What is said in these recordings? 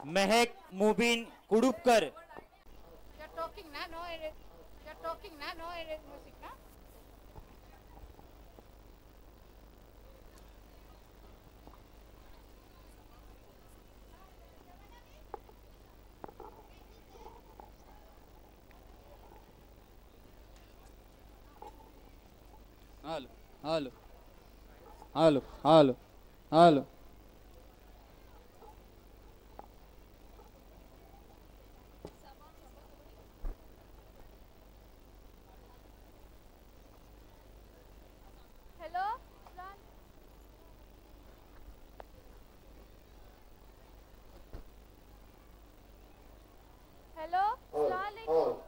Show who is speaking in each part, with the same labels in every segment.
Speaker 1: Mehak Mubeen Kudupkar.
Speaker 2: You're talking na, no edit. You're talking na, no edit music na.
Speaker 3: Halo, halo, halo, halo, halo.
Speaker 2: Hello? Hello? Assalamualaikum.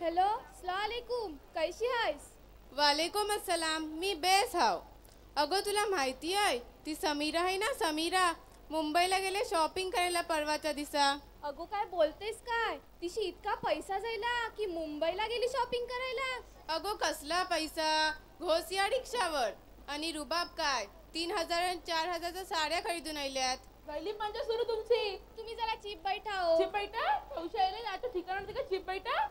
Speaker 2: Hello सलामकुम कैशी आहेस?
Speaker 4: वालेकुम अस्सलाम. मी बेस हाव. अगं तुला माहिती आहे ती समीरा आहे ना, समीरा मुंबईला गेले शॉपिंग करायला परवाच्या दिसा.
Speaker 2: अगो काय बोलतेस काय? तिशी इतका पैसा जायला की मुंबईला गेली शॉपिंग करायला?
Speaker 4: अगो कसला पैसा, घोसिया रिक्षावर. आणि रुबाब काय 3,000 आणि 4,000च्या साड्या खरीदून आल्यात.
Speaker 5: पहिली पंचा सुरू तुमची.
Speaker 2: तुम्ही जरा चीप बैठा हो.
Speaker 5: चिप बैठा कौशल्य आता ठिकाण का चिप बैठा.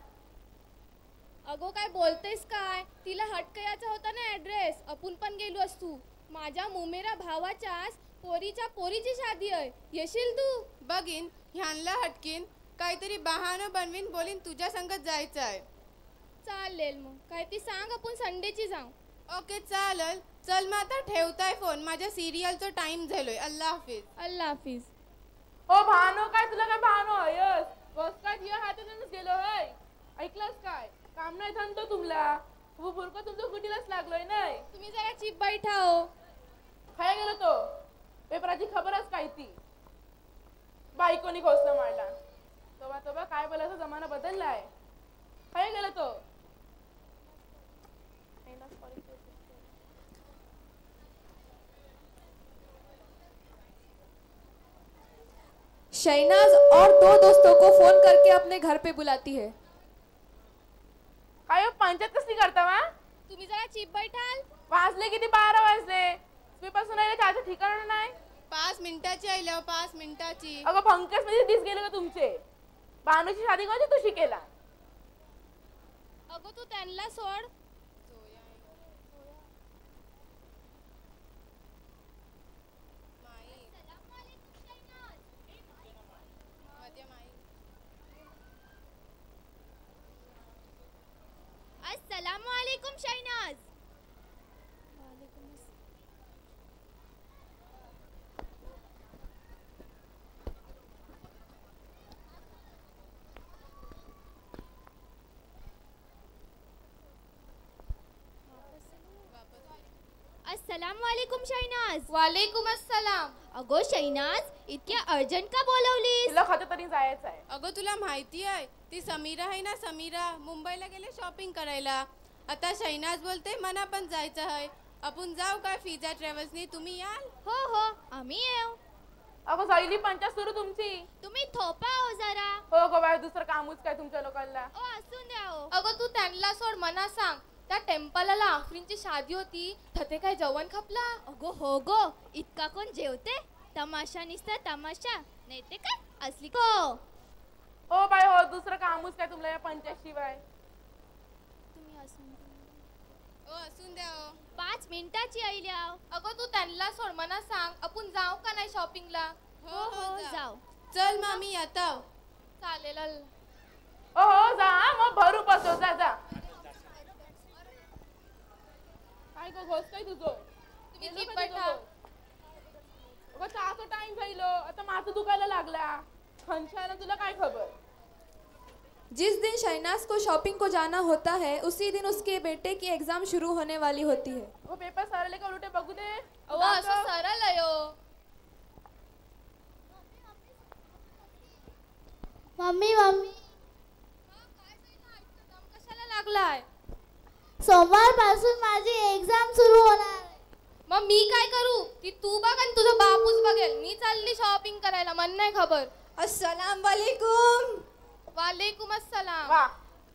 Speaker 2: अगो काय बोलतेस काय? तिला हटकयाचा होता ना ऍड्रेस, आपण पण गेलो असतो. माझ्या मुमेरा भावाच्याच पोरीच्या पोरीची शादी आहे, येशील तू?
Speaker 4: बघीन ह्यांना हटकीन काहीतरी बहाणं बनवीन बोलीन तुझ्या संगत जायचं आहे.
Speaker 2: चालेल मग काय ती सांग, आपण संडेची जाऊ.
Speaker 4: ओके चालेल. चल मग आता ठेवताय फोन, माझ्या सिरियलचा टाइम झालोय. अल्लाह हाफिज.
Speaker 2: अल्लाह हाफिज.
Speaker 5: हो भानो काय तुला काय भानो यस बस काय तुझ्या हातातूनच गेलो होय. ऐकलंस काय काम नाही थांबतो तुमला. वो बुरका तुमच्या गुटीलाच लागलोय नाही.
Speaker 2: तुम्ही जरा चीप बैठा हो.
Speaker 5: खाय गेलो तो पेपराची खबरच काय ती बायकोनी घोसला मारला. तोबा तोबा काय बोलायचा जमाना बदललाय. खाय गेलो तो.
Speaker 6: शहनाज और दो दोस्तों को फोन करके अपने घर पे बुलाती है.
Speaker 5: काय पंचायत कसली करता वा.
Speaker 2: तुम्ही जरा चीप बैठाल.
Speaker 5: वाजले किती 12 वाजले. पासून आले त्याचं ठिकाण नाही.
Speaker 4: 5 मिनिटाची आल्या 5 मिनिटाची.
Speaker 5: अगं पंकज मध्ये दिस गेले का तुमचे. बानूची शादी कधी तू शिकेला.
Speaker 2: अगो तू त्यांना सोड. अस्सलामुअलैकुम शहनाज. अस्सलामुअलैकुम शहनाज.
Speaker 6: वालेकुम अस्सलाम.
Speaker 2: अगो शहनाज इतक्या अर्जंट का बोलवलीस?
Speaker 5: तिला खत तरी जायचं आहे.
Speaker 4: अगं तुला माहिती आहे ती समीरा आहे ना, समीरा मुंबईला गेले शॉपिंग करायला. आता शहनाज बोलते मला पण जायचं आहे. आपण जाऊ काय फिजा ट्रॅव्हल्सनी, तुम्ही याल?
Speaker 2: हो हो आम्ही येऊ.
Speaker 5: अगं जायली पंचायत सुरू तुमची.
Speaker 2: तुम्ही थोपा हो जरा.
Speaker 5: हो गो बाय दुसरं कामच काय तुमच्या लोकांना.
Speaker 2: ओ असून द्या हो.
Speaker 6: अगं तू त्यांना सोड, मना सांग. त्या टेम्पलला आफरीनची शादी होती, थते काय जेवण खपला.
Speaker 2: अगो हो गो इतका कोण जेवते. तमाशा निसता तमाशा नाही ते काय असली को.
Speaker 5: हो बाय हो दुसरं कामच काय तुमला या पंचायत शिवाय.
Speaker 2: तुम्ही असून
Speaker 4: ओ असून द्या हो.
Speaker 2: 5 मिनिटाची आईल्या.
Speaker 6: अगं तू त्यांना सोड, मना सांग. आपण जाऊ का नाही शॉपिंगला?
Speaker 4: हो
Speaker 2: हो जाऊ.
Speaker 4: चल मामी आता.
Speaker 6: चालेल.
Speaker 5: हो हो जा मग भरू बसव जा जा. काय गो घोस काय तुझं.
Speaker 6: तुम्ही चीप बैठा.
Speaker 5: चहाचा टाइम झालो आता माझं दुखायला लागला. खंशाला तुला काय खबर.
Speaker 6: जिस दिन शहनाज को शॉपिंग को जाना होता है उसी दिन उसके बेटे की एग्जाम शुरू होने वाली होती है.
Speaker 5: वो पेपर सरले का उलटे बघू दे.
Speaker 6: अहो असं सरळ आहे हो.
Speaker 7: मम्मी मम्मी
Speaker 6: कशाला लागलाय?
Speaker 7: सोमवार पासून माझी एग्जाम सुरू होणार.
Speaker 6: मग मी काय करू?
Speaker 2: ती तू बघ आणि तुझं बापूच बघेल. मी चालली शॉपिंग करायला, मन नाही खबर.
Speaker 6: अस्सलाम वालेकुम.
Speaker 2: वालेकुम अस्सलाम.
Speaker 5: वा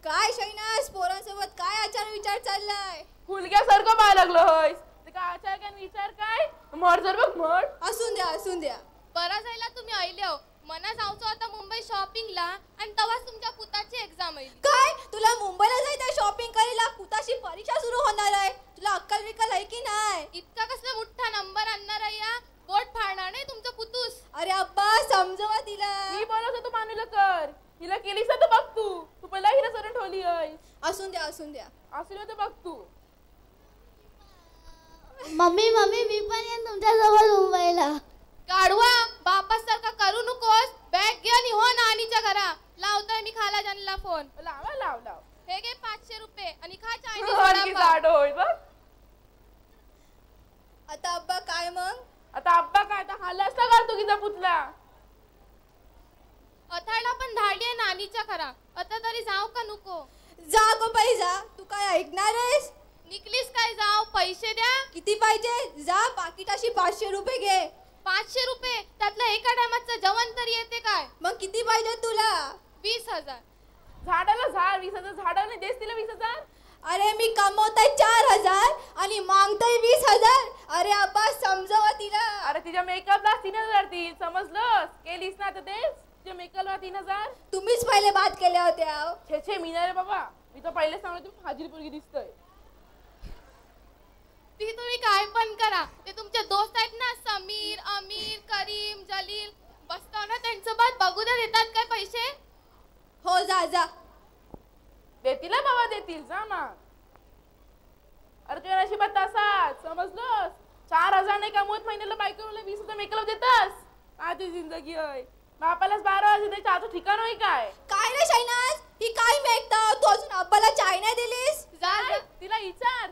Speaker 6: काय शैनाज, पोरांसोबत काय आचार विचार चाललाय?
Speaker 5: हुलग्यासारखं पाहायला लागलो होयस. ते काय आचार काय विचार काय मर जर बघ मर.
Speaker 6: असून द्या असून द्या.
Speaker 2: बरा जायला तुम्ही आयले हो. मना जाऊचो आता मुंबई शॉपिंगला आणि तेव्हाच तुमच्या पुताची एक्झाम येईल.
Speaker 6: काय तुला मुंबईला जायचं शॉपिंग करायला? पुताची परीक्षा सुरू होणार आहे. तुला अक्कल विकल आहे की नाही?
Speaker 2: इतका कसला मोठा नंबर आणणार आहे या? बोट फाडणार नाही तुमचं पुतूस.
Speaker 6: अरे अब्बा समजवा तिला.
Speaker 5: मी बोलत होतो मानूला कर. हिला केलीस तर बघ तू पहिला हिला सरून ठेवली आहेस.
Speaker 6: असून द्या असून द्या.
Speaker 5: असली तर बघ तू.
Speaker 7: मम्मी मम्मी मी पण येईन तुमच्यासोबत मुंबईला.
Speaker 2: काढवा बापासारखा करू नकोस. बॅग घे आणि हो नानीच्या घरा. लावतोय मी खाला जानला फोन.
Speaker 5: लावा लाव
Speaker 2: हे घे 500 रुपये आणि खा
Speaker 5: आणखी
Speaker 2: चायनीज.
Speaker 5: जाड होय बघ.
Speaker 6: आता अब्बा काय मग?
Speaker 5: आता अब्बा काय आता हाल असता करतो की पुतला.
Speaker 2: अथायला पण धाडली आहे नानीच्या घरा. आता तरी जाऊ का नको?
Speaker 6: जा गो बाई जा. तू काय ऐकणार आहेस?
Speaker 2: निकलीस काय? जाऊ पैसे द्या.
Speaker 6: किती पाहिजे? जा पाकिटाशी 500 रुपये घे.
Speaker 2: 500 रुपये त्यातलं एका टायमाचं जेवण तरी येते काय?
Speaker 6: मग किती पाहिजे तुला?
Speaker 2: 20,000.
Speaker 5: झाडाला झाड 20,000 झाडाला नाही देस तिला 20,000.
Speaker 6: अरे मी कमवताय 4,000 आणि मागताय 20,000. अरे अब्बा समजवा तिला.
Speaker 5: अरे तिच्या मेकअपला 3,000 ती समजलंस. केलीस ना तर तेच तिच्या मेकअपला 3,000.
Speaker 6: तुम्हीच पहिले बात केल्या होत्या.
Speaker 5: छे मी नाही रे बाबा. मी तर पहिले सांगतो तू फाजील पोरगी दिसतोय.
Speaker 2: ती तुम्ही काय पण करा. ते तुमचे दोस्त आहेत ना समीर, अमीर, करीम, जलील. बसता ना त्यांच्यासोबत बघू दे देतात काय पैसे.
Speaker 6: हो जा जा.
Speaker 5: देतील ना बाबा देतील जा मग. अरे तुझ्या नशिबात तसाच समजलंस. 4,000 नाही कमवत महिन्याला बायकोला 20,000 मेकअप देतास. आधी जिंदगी आहे. बापालाच 12 वाजता द्यायचं आता ठिकाण होई काय?
Speaker 6: काय रे शैनाज ही काय मेकता? तू अजून अब्बाला चाय नाही दिलीस?
Speaker 2: जा
Speaker 5: तिला विचार.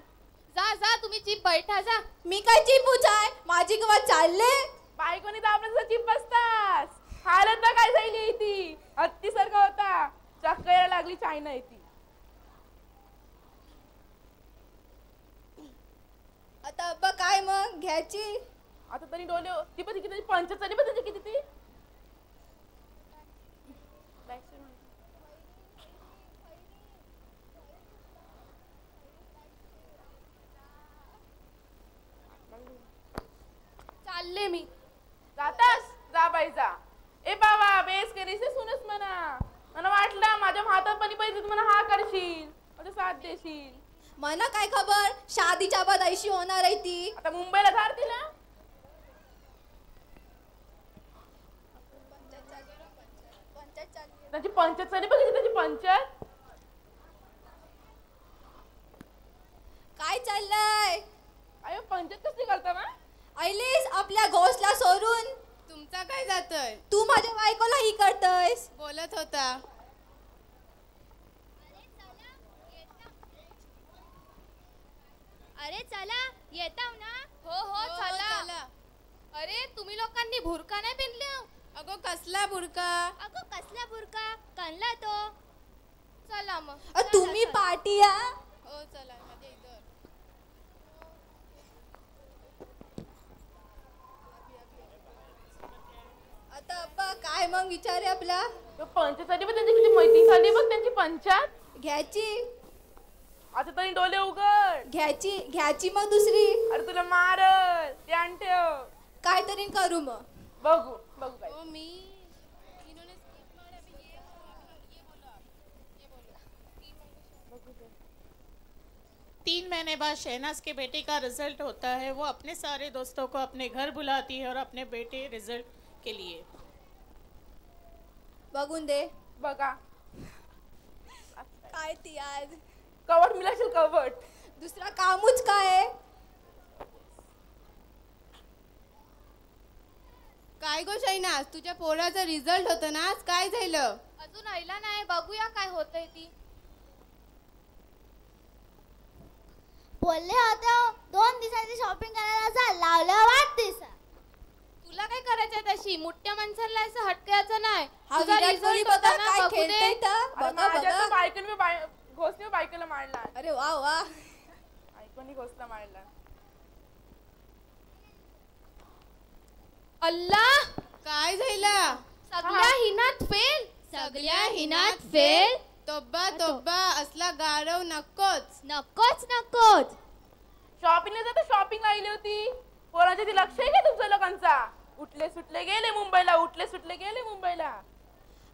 Speaker 2: जा तुम्ही चीप बैठा जा.
Speaker 6: मी काय चिपूच आहे? माझी गवा चालले.
Speaker 5: बायकोनी दाबण्याचं चिप बसतास. हालत ना काय झाली ती हत्ती सारखा होता. चक्कर लागली चायना येते.
Speaker 6: आता अब्बा काय मग घ्यायची?
Speaker 5: आता तरी डोले ती पण किती 75 पण किती ती.
Speaker 2: चालले मी.
Speaker 5: जातास जा बाई जा. ए बाबा बेस करीस सुनस मला वाटलं माझ्या हातात पण पैसे तुम्हाला हा करशील माझा साथ देशील.
Speaker 6: मला काय खबर शादीच्या बाद ऐशी होणार आहे ती.
Speaker 5: आता मुंबईला धार तिला. त्याची पंचायत चालली बघितली त्याची पंचायत.
Speaker 6: काय चाललंय?
Speaker 5: अयो पंचायत कसली करता ना.
Speaker 6: ऐलीस आपल्या घोसला सोडून.
Speaker 4: तुमचा काय जातोय?
Speaker 6: तू माझ्या बायकोला ही करतयस.
Speaker 4: बोलत होता.
Speaker 2: अरे चला येताव ना. हो चला. अरे तुम्ही लोकांनी भुरका नाही पिंधले?
Speaker 4: अगो कसला बुरका?
Speaker 2: अगो कसला भुरका कणला तो. चला मग.
Speaker 6: तुम्ही पार्टी या.
Speaker 4: हो चला मध्ये इधर.
Speaker 6: आता अब्बा काय मग विचारे आपला?
Speaker 5: पंचायत पण त्यांची किती मैत्री झाली बघ त्यांची पंचायत.
Speaker 6: घ्यायची
Speaker 5: आता तरी डोले उघड.
Speaker 6: घ्यायची मग दुसरी.
Speaker 5: अरे तुला मारल ध्यान ठेव.
Speaker 6: काहीतरी करू मग.
Speaker 5: बघू काय.
Speaker 4: ओ मी इन्होंने स्किप मारा अभी ये बोला
Speaker 8: 3 महीने बाद शहनाज के बेटे का रिजल्ट होता है. वो अपने सारे दोस्तों को अपने घर बुलाती है और अपने बेटे रिजल्ट के लिए.
Speaker 6: बघून दे.
Speaker 5: बघा
Speaker 6: काय ती आज
Speaker 5: कवट मिळाशील कवट.
Speaker 6: दुसरा कामच काय?
Speaker 4: काय गो शैनाज तुझ्या पोराचा रिझल्ट होता ना आज काय झालं?
Speaker 2: अजून आईला नाही. बघूया काय होतंय ती.
Speaker 7: बोलले होते 2 दिवसाची शॉपिंग करायला जा लावलं वाटतेस.
Speaker 2: तुला काय करायचंय तशी मोठ्या माणसाला असं हटकायचं नाही.
Speaker 6: हा
Speaker 2: तुझा
Speaker 6: विराट कोहली
Speaker 2: result होता
Speaker 6: बघा
Speaker 2: ना,
Speaker 6: काय
Speaker 2: बघू दे.
Speaker 6: खेळतोय तर. बघा बघा.
Speaker 5: बायकोने घोसने बायकोला मारला.
Speaker 6: अरे वा वा.
Speaker 5: बायकोनी घोसला मारला.
Speaker 2: अल्ला
Speaker 4: काय झालं?
Speaker 2: सगळ्या हिनात फेल.
Speaker 4: सगळ्या हिनात फेल. तोब्बा तोब्बा असला गारव नकोच.
Speaker 2: नकोच नकोच.
Speaker 5: शॉपिंगला जाता शॉपिंग राहिली होती. पोरांचे ते लक्ष आहे का तुमच्या लोकांचा? उठले सुटले गेले मुंबईला, उठले सुटले गेले मुंबईला.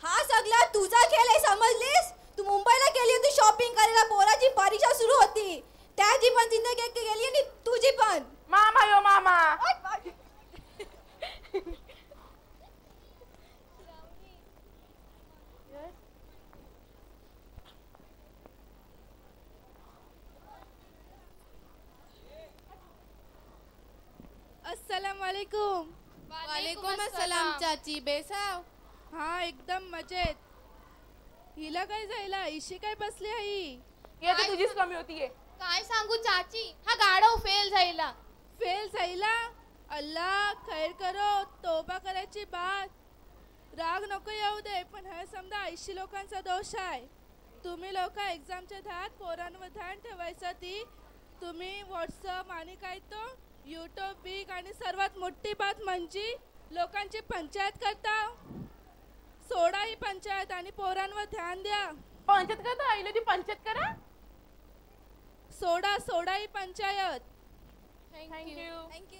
Speaker 6: हा सगळा तुझा खेळ आहे, समजलीस? तू मुंबईला गेली होती शॉपिंग करायला, पोराची परीक्षा सुरू होती. त्याची पण जिंदगी गेली आणि तुझी पण.
Speaker 5: मामा यो मामा.
Speaker 9: अस्सलाम वालेकुम.
Speaker 4: वालेकुम अस्सलाम चाची. बेसाव?
Speaker 9: हा एकदम मजेत. हिला काय झाला? इशी काय बसली आई?
Speaker 5: ये तर तुझीच कमी होतीये.
Speaker 2: काय सांगू चाची, हा गाडव फेल झाला.
Speaker 9: फेल झाला? अल्लाह खैर करो. तोबा करायची बात. राग नको येऊ दे, पण हे समजा 80 लोकांचा दोष आहे. तुम्ही लोक एक्झामच्या धात पोरांवर ध्यान ठेवायचं. ती तुम्ही व्हॉट्सअप आणि काय तो यूट्यूब बिग आणि सर्वात मोठी बात म्हणजे लोकांची पंचायत करता. सोडा ही पंचायत आणि पोरांवर ध्यान द्या.
Speaker 5: पंचायत करता आईला ती पंचायत करा.
Speaker 9: सोडा ही पंचायत.
Speaker 5: थँक्यू.
Speaker 9: थँक्यू.